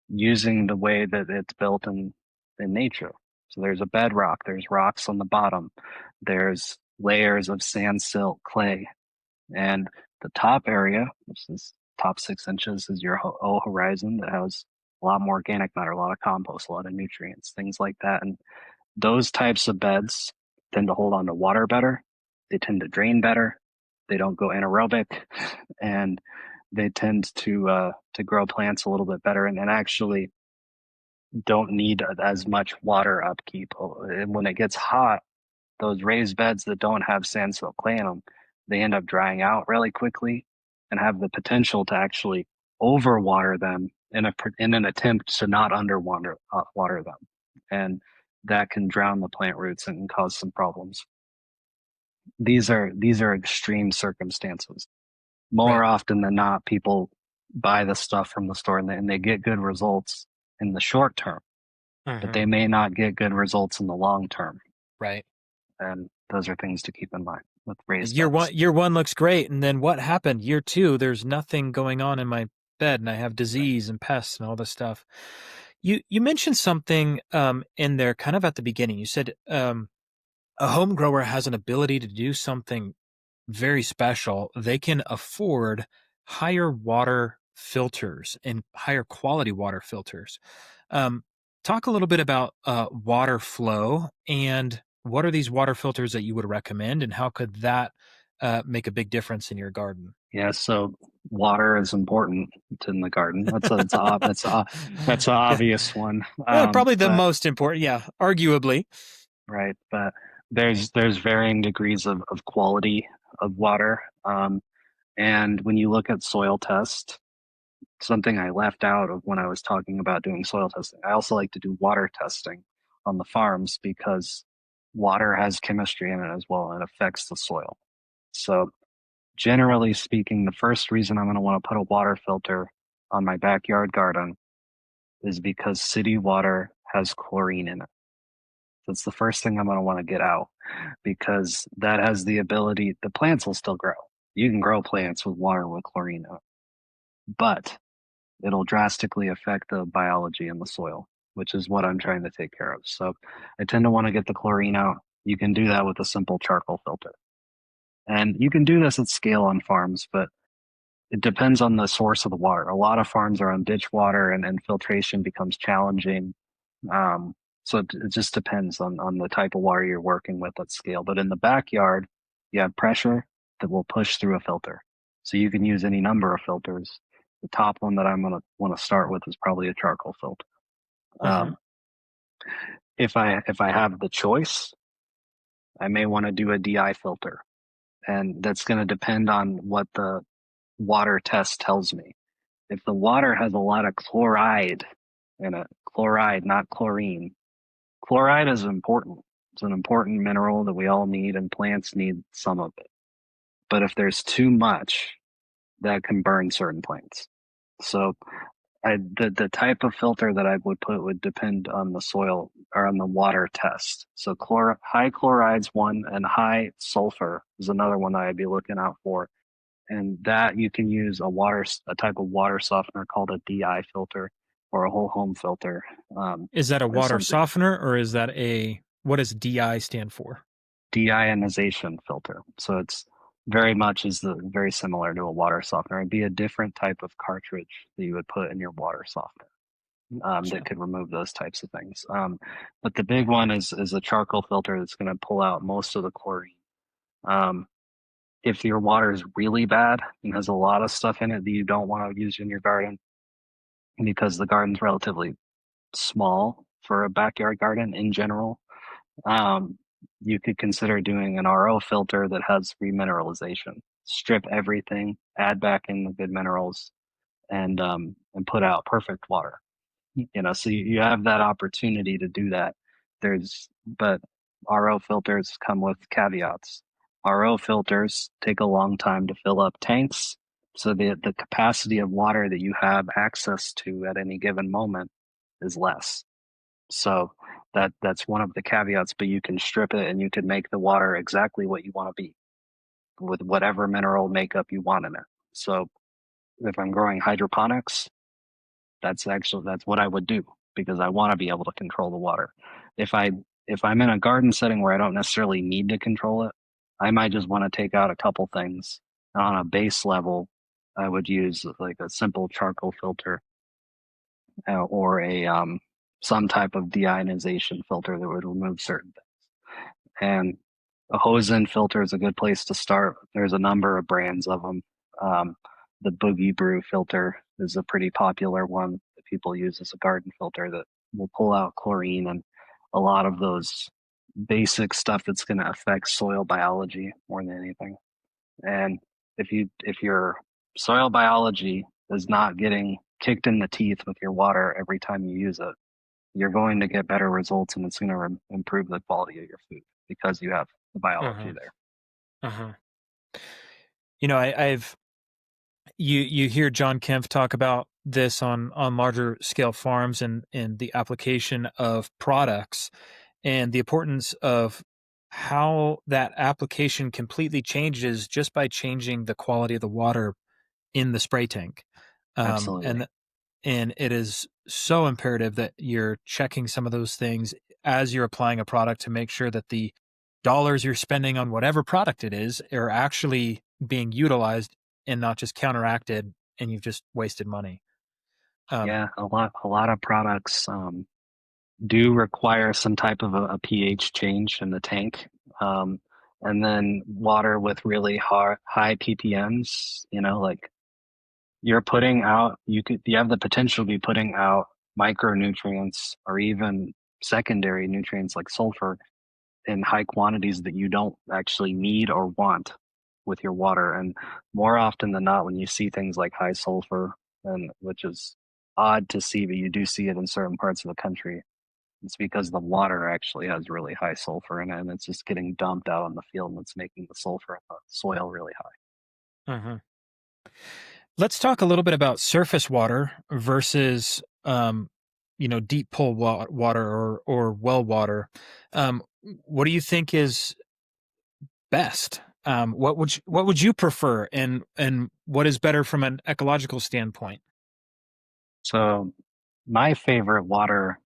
using the way that it's built in nature. So there's a bedrock, there's rocks on the bottom, there's layers of sand, silt, clay, and the top area, which is top 6 inches, is your O horizon that has a lot more organic matter, a lot of compost, a lot of nutrients, things like that. And those types of beds tend to hold on to water better. They tend to drain better. They don't go anaerobic, and they tend to grow plants a little bit better, and actually don't need as much water upkeep. And when it gets hot, those raised beds that don't have sand, silt, clay in them, they end up drying out really quickly and have the potential to actually overwater them in an attempt to not underwater water them, and that can drown the plant roots and cause some problems. These are extreme circumstances. More Right. often than not, people buy the stuff from the store and they get good results in the short term, but Hmm. they may not get good results in the long term. Right. And those are things to keep in mind with raised Year beds. one, year one looks great, and then what happened? Year two, there's nothing going on in my bed, and I have Right. disease and pests and all this stuff. You mentioned something in there, kind of at the beginning. You said a home grower has an ability to do something very special. They can afford higher water filters and higher quality water filters. Um, Talk a little bit about water flow and what are these water filters that you would recommend, and how could that make a big difference in your garden? Yeah, so water is important in the garden. That's an Yeah. obvious one. Probably the But most important. Yeah, arguably. right, but there's varying degrees of quality of water. And when you look at soil test, something I left out of when I was talking about doing soil testing, I also like to do water testing on the farms because water has chemistry in it as well and it affects the soil. So generally speaking, the first reason I'm going to want to put a water filter on my backyard garden is because city water has chlorine in it. That's the first thing I'm going to want to get out because that has the ability, the plants will still grow. You can grow plants with water with chlorine in it, but it'll drastically affect the biology in the soil, which is what I'm trying to take care of. So I tend to want to get the chlorine out. You can do that with a simple charcoal filter. And you can do this at scale on farms, but it depends on the source of the water. A lot of farms are on ditch water and filtration becomes challenging. So it just depends on the type of water you're working with at scale. But in the backyard, you have pressure. that will push through a filter. So you can use any number of filters. The top one that I'm gonna want to start with is probably a charcoal filter. Uh-huh. Um, if I have the choice, I may want to do a DI filter, and that's going to depend on what the water test tells me. If the water has a lot of chloride in it, chloride, not chlorine. Chloride is important. It's an important mineral that we all need, and plants need some of it. But if there's too much, that can burn certain plants. So the type of filter that I would put would depend on the soil or on the water test. So high chloride's one, and high sulfur is another one that I'd be looking out for. And that you can use a type of water softener called a DI filter or a whole home filter. Is that a Is water something softener, or is that what does DI stand for? deionization filter. So it's very similar to a water softener. It'd be a different type of cartridge that you would put in your water softener. That Gotcha. could remove those types of things. But the big one is a charcoal filter that's going to pull out most of the chlorine. Um, if your water is really bad and has a lot of stuff in it that you don't want to use in your garden, because the garden's relatively small for a backyard garden in general, um, you could consider doing an RO filter that has remineralization. Strip everything, add back in the good minerals, and put out perfect water. So you have that opportunity to do that. But RO filters come with caveats. RO filters take a long time to fill up tanks, so the capacity of water that you have access to at any given moment is less. So that's one of the caveats, but you can strip it and you can make the water exactly what you want to be with whatever mineral makeup you want in it. So if I'm growing hydroponics, that's what I would do because I want to be able to control the water. If I if I'm in a garden setting where I don't necessarily need to control it, I might just want to take out a couple things. On a base level, I would use like a simple charcoal filter or a some type of deionization filter that would remove certain things. And a hose-in filter is a good place to start. There's a number of brands of them. Um, the Boogie Brew filter is a pretty popular one that people use as a garden filter that will pull out chlorine and a lot of those basic stuff that's going to affect soil biology more than anything. And if your soil biology is not getting kicked in the teeth with your water every time you use it, you're going to get better results and it's going to improve the quality of your food because you have the biology Uh-huh. there. Uh-huh. I've you hear John Kempf talk about this on larger scale farms and the application of products and the importance of how that application completely changes just by changing the quality of the water in the spray tank. Um, Absolutely. and and it is so imperative that you're checking some of those things as you're applying a product to make sure that the dollars you're spending on whatever product it is are actually being utilized and not just counteracted and you've just wasted money. Um, Yeah, a lot of products do require some type of a pH change in the tank. Um, and then water with really high ppms, like you have the potential to be putting out micronutrients or even secondary nutrients like sulfur in high quantities that you don't actually need or want with your water. And more often than not, when you see things like high sulfur, and which is odd to see, but you do see it in certain parts of the country, it's because the water actually has really high sulfur in it, and it's just getting dumped out on the field, and it's making the sulfur in the soil really high. uh-huh. Let's talk a little bit about surface water versus, deep pool water or well water. What do you think is best? What would you prefer, and what is better from an ecological standpoint? So my favorite water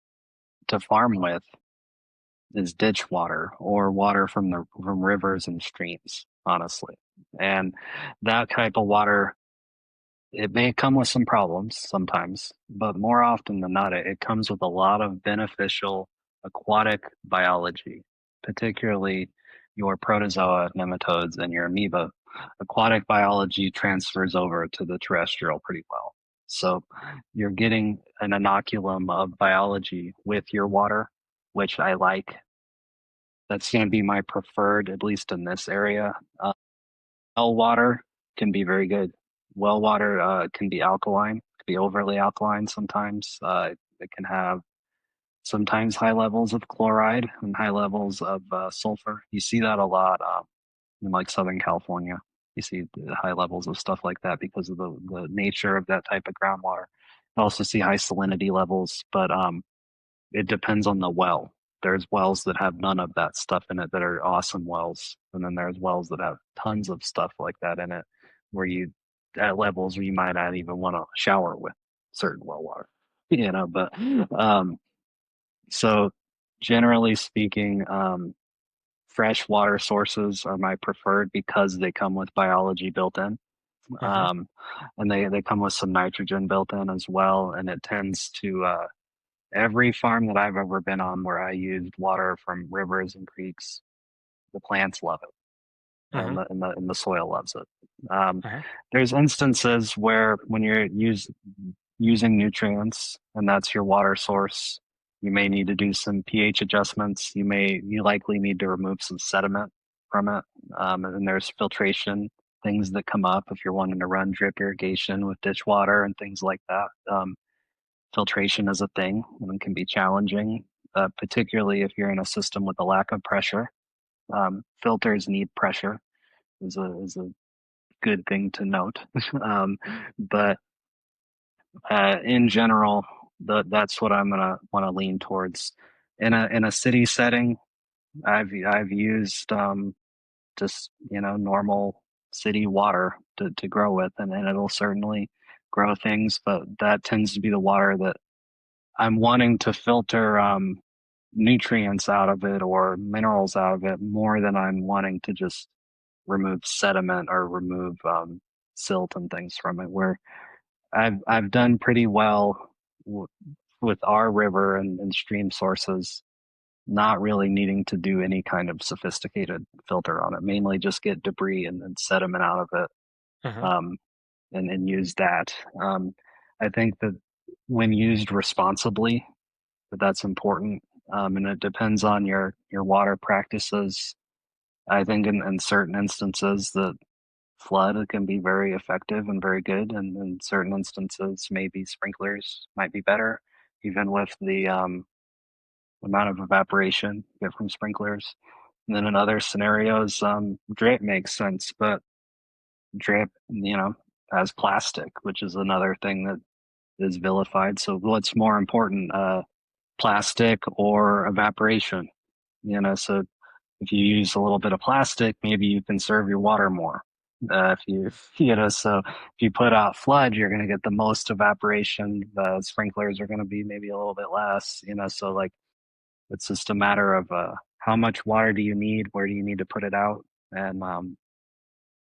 to farm with is ditch water or water from rivers and streams, honestly. And that type of water, it may come with some problems sometimes, but more often than not, it comes with a lot of beneficial aquatic biology, particularly your protozoa, nematodes, and your amoeba. aquatic biology transfers over to the terrestrial pretty well. So you're getting an inoculum of biology with your water, which I like. That's going to be my preferred, at least in this area. Well water can be very good. Well water can be alkaline, can be overly alkaline sometimes. It can have sometimes high levels of chloride and high levels of sulfur. You see that a lot in like Southern California. You see the high levels of stuff like that because of the nature of that type of groundwater. You also see high salinity levels, but it depends on the well. There's wells that have none of that stuff in it that are awesome wells, and then there's wells that have tons of stuff like that in it, where you at levels where you might not even want to shower with certain well water, you know. But um, so generally speaking, fresh water sources are my preferred because they come with biology built in. Uh-huh. Um, and they come with some nitrogen built in as well, and it tends to every farm that I've ever been on where I used water from rivers and creeks, the plants love it, and Uh-huh. the soil loves it. Uh-huh. There's instances where when you're using nutrients and that's your water source, you may need to do some pH adjustments. You likely need to remove some sediment from it, and then there's filtration things that come up if you're wanting to run drip irrigation with ditch water and things like that. Filtration is a thing and it can be challenging, particularly if you're in a system with a lack of pressure. Filters need pressure is a good thing to note. But in general, that's what I'm gonna want to lean towards. In a city setting, I've used just normal city water to grow with, and it'll certainly grow things. But that tends to be the water that I'm wanting to filter nutrients out of it or minerals out of it more than I'm wanting to just remove sediment or remove silt and things from it. Where I've done pretty well w with our river and stream sources, not really needing to do any kind of sophisticated filter on it. Mainly just get debris and sediment out of it, Uh-huh. um, and use that. I think that when used responsibly, that's important. And it depends on your water practices. I think in certain instances the flood can be very effective and very good, and in certain instances maybe sprinklers might be better, even with the amount of evaporation you get from sprinklers. And then in other scenarios, drip makes sense, but drip, has plastic, which is another thing that is vilified. So what's more important, plastic or evaporation? So if you use a little bit of plastic, maybe you conserve your water more. If you, so if you put out flood, you're going to get the most evaporation. The sprinklers are going to be maybe a little bit less, so like it's just a matter of how much water do you need? Where do you need to put it out? And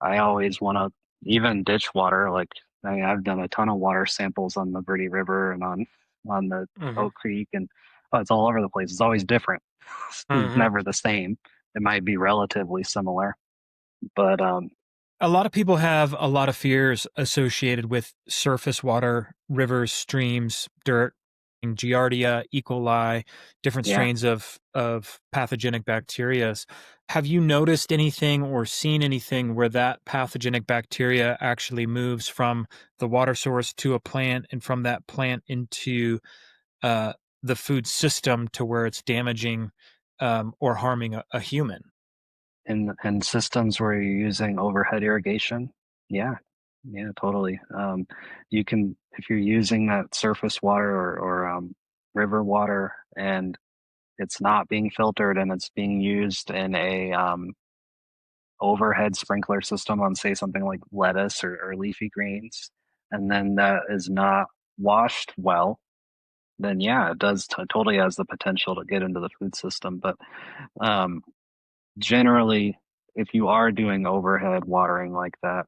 I always want to, even ditch water, like I've done a ton of water samples on the Verde River and on the Uh-huh. Oak Creek, and it's all over the place. It's always different. It's Uh-huh. never the same. It might be relatively similar, but A lot of people have a lot of fears associated with surface water, rivers, streams, dirt, Giardia, E. coli, different yeah. strains of pathogenic bacteria. Have you noticed anything or seen anything where that pathogenic bacteria actually moves from the water source to a plant and from that plant into uh, the food system to where it's damaging or harming a human? In systems where you're using overhead irrigation, yeah, yeah, totally. You can if you're using that surface water or river water and it's not being filtered and it's being used in a overhead sprinkler system on, say, something like lettuce or leafy greens, and then that is not washed well, then yeah, it does totally has the potential to get into the food system. But um, generally, if you are doing overhead watering like that,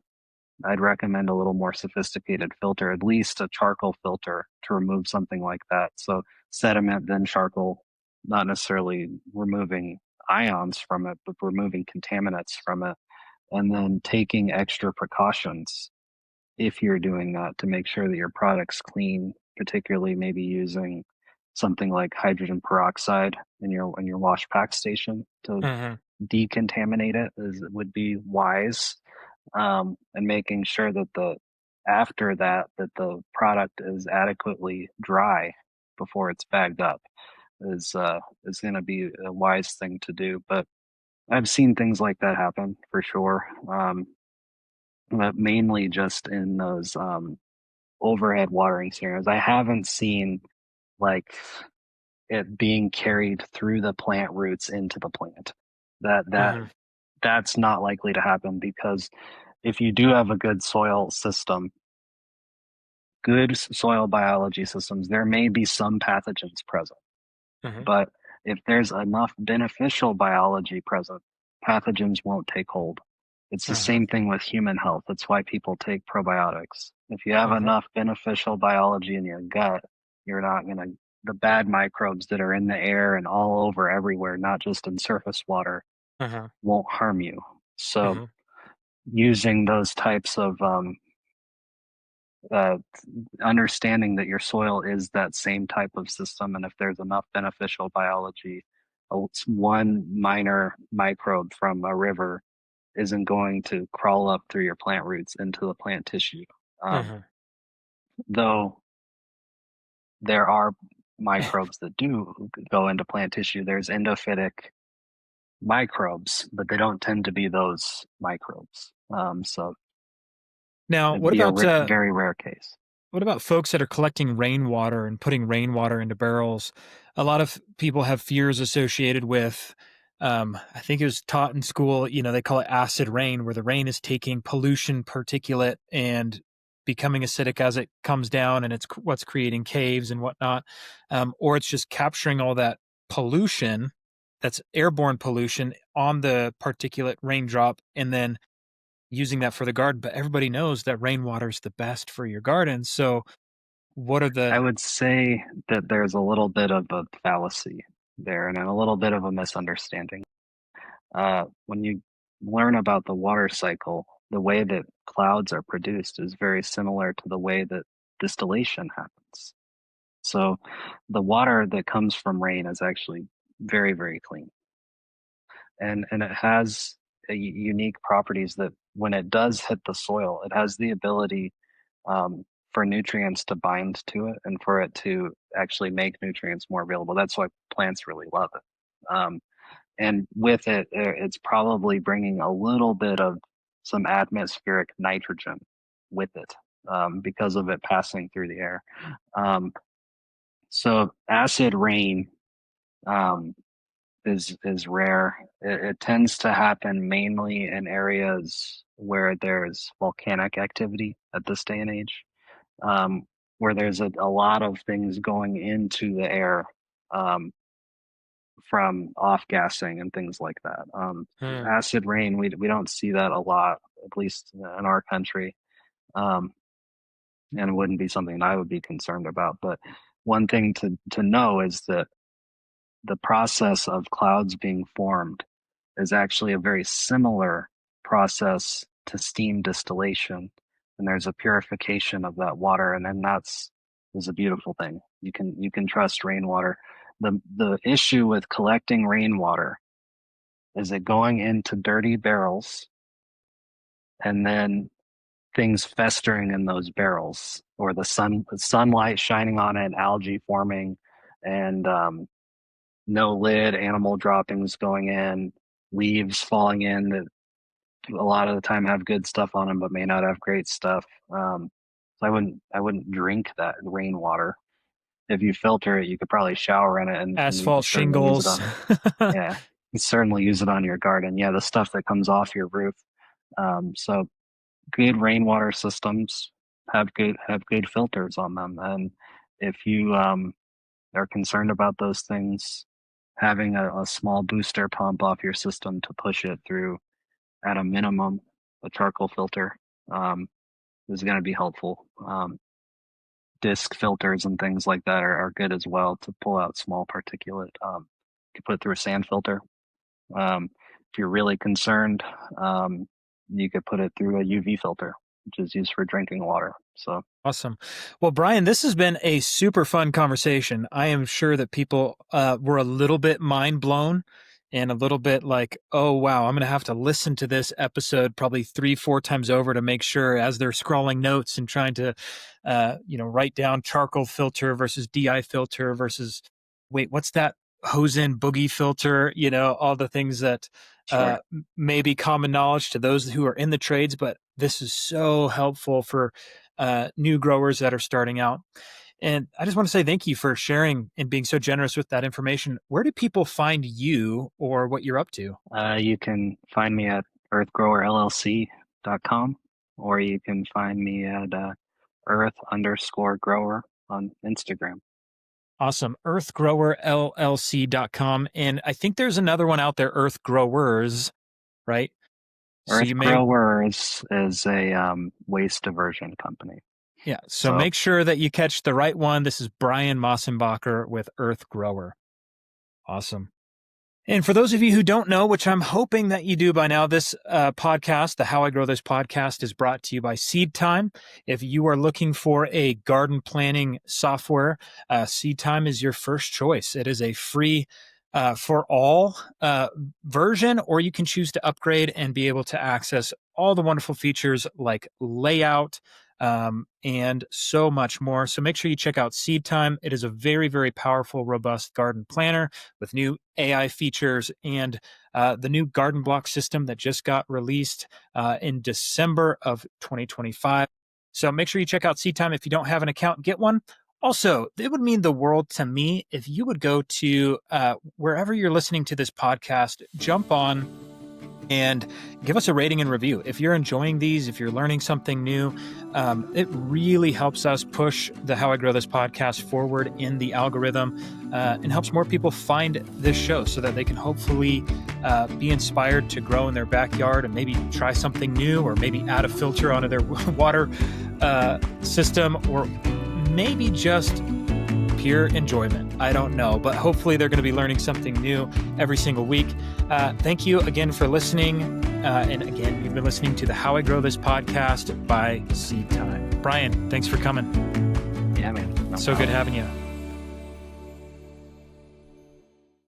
I'd recommend a little more sophisticated filter, at least a charcoal filter to remove something like that. So sediment, then charcoal, not necessarily removing ions from it, but removing contaminants from it. and then taking extra precautions if you're doing that to make sure that your product's clean, particularly maybe using something like hydrogen peroxide in your wash pack station to Hmm. decontaminate it is would be wise. And making sure that the after that that the product is adequately dry before it's bagged up is going to be a wise thing to do. But I've seen things like that happen for sure. But mainly just in those overhead watering scenarios. I haven't seen like it being carried through the plant roots into the plant. That that Hmm. that's not likely to happen because if you do have a good soil system, good soil biology systems, there may be some pathogens present. Hmm. But if there's enough beneficial biology present, pathogens won't take hold. It's the Hmm. same thing with human health. That's why people take probiotics. If you have Hmm. enough beneficial biology in your gut, you're not going to, the bad microbes that are in the air and all over everywhere, not just in surface water, Hmm. won't harm you. So Hmm. using those types of uh, understanding that your soil is that same type of system, and if there's enough beneficial biology, one minor microbe from a river isn't going to crawl up through your plant roots into the plant tissue. Um, Hmm. though there are microbes that do go into plant tissue, there's endophytic microbes, but they don't tend to be those microbes. So Now, it'd be a very rare case. what about folks that are collecting rainwater and putting rainwater into barrels? A lot of people have fears associated with, I think it was taught in school, they call it acid rain, where the rain is taking pollution, particulate, and becoming acidic as it comes down, and it's what's creating caves and whatnot. Or it's just capturing all that pollution, that's airborne pollution, on the particulate raindrop, and then using that for the garden. But everybody knows that rainwater is the best for your garden. So what are I the would say that there's a little bit of a fallacy there and a little bit of a misunderstanding. When you learn about the water cycle, the way that clouds are produced is very similar to the way that distillation happens. So the water that comes from rain is actually very, very clean. And it has unique properties that when it does hit the soil, it has the ability for nutrients to bind to it and for it to actually make nutrients more available. That's why plants really love it. And with it, it's probably bringing a little bit of some atmospheric nitrogen with it because of it passing through the air. Um, so acid rain um, is rare. It tends to happen mainly in areas where there's volcanic activity at this day and age, where there's a lot of things going into the air um, from off gassing and things like that. hmm, Acid rain, we don't see that a lot, at least in our country, um, and it wouldn't be something that I would be concerned about. But one thing to know is that the process of clouds being formed is actually a very similar process to steam distillation. And there's a purification of that water, and then that's is a beautiful thing. You can trust rainwater. The issue with collecting rainwater is it going into dirty barrels and then things festering in those barrels or the sunlight shining on it, algae forming, and no lid, animal droppings going in, leaves falling in that a lot of the time have good stuff on them, but may not have great stuff. So I wouldn't drink that rainwater. If you filter it, you could probably shower in it, and you can asphalt certainly use it shingles? on. Yeah, you can certainly use it on your garden. Yeah, the stuff that comes off your roof. So good rainwater systems have good filters on them, and if you are concerned about those things, having a small booster pump off your system to push it through at a minimum, a charcoal filter um, is going to be helpful. Disc filters and things like that are good as well to pull out small particulate. You can put it through a sand filter. If you're really concerned, um, you could put it through a UV filter, which is used for drinking water. So Awesome. Well, Brian, this has been a super fun conversation. I am sure that people were a little bit mind blown and a little bit like, oh, wow, I'm going to have to listen to this episode probably 3-4 times over to make sure as they're scrolling notes and trying to, write down charcoal filter versus DI filter versus, wait, what's that? Hosen boogie filter, all the things that sure. may be common knowledge to those who are in the trades, but this is so helpful for new growers that are starting out. And I just want to say thank you for sharing and being so generous with that information. Where do people find you or what you're up to? You can find me at earthgrowerllc.com, or you can find me at earth_grower on Instagram. Awesome. earthgrowerllc.com. And I think there's another one out there, Earth Growers, right? Earth Growers is a waste diversion company. Yeah. So make sure that you catch the right one. This is Brian Maisenbacher with Earth Grower. Awesome. And for those of you who don't know, which I'm hoping that you do by now, this podcast, the How I Grow This podcast, is brought to you by Seed Time. If you are looking for a garden planning software, Seed Time is your first choice. It is a free for all version, or you can choose to upgrade and be able to access all the wonderful features like layout, and so much more. So make sure you check out Seed Time. It is a very, very powerful, robust garden planner with new AI features and the new garden block system that just got released in December of 2025. So make sure you check out Seed Time. If you don't have an account, get one. Also, it would mean the world to me if you would go to wherever you're listening to this podcast, jump on and give us a rating and review. If you're enjoying these, if you're learning something new, it really helps us push the How I Grow This podcast forward in the algorithm and helps more people find this show so that they can hopefully be inspired to grow in their backyard and maybe try something new, or maybe add a filter onto their water system, or maybe just pure enjoyment. I don't know, but hopefully they're going to be learning something new every single week. Thank you again for listening. And again, you've been listening to the How I Grow This podcast by Seed Time. Brian, thanks for coming. Yeah, man. So good having you.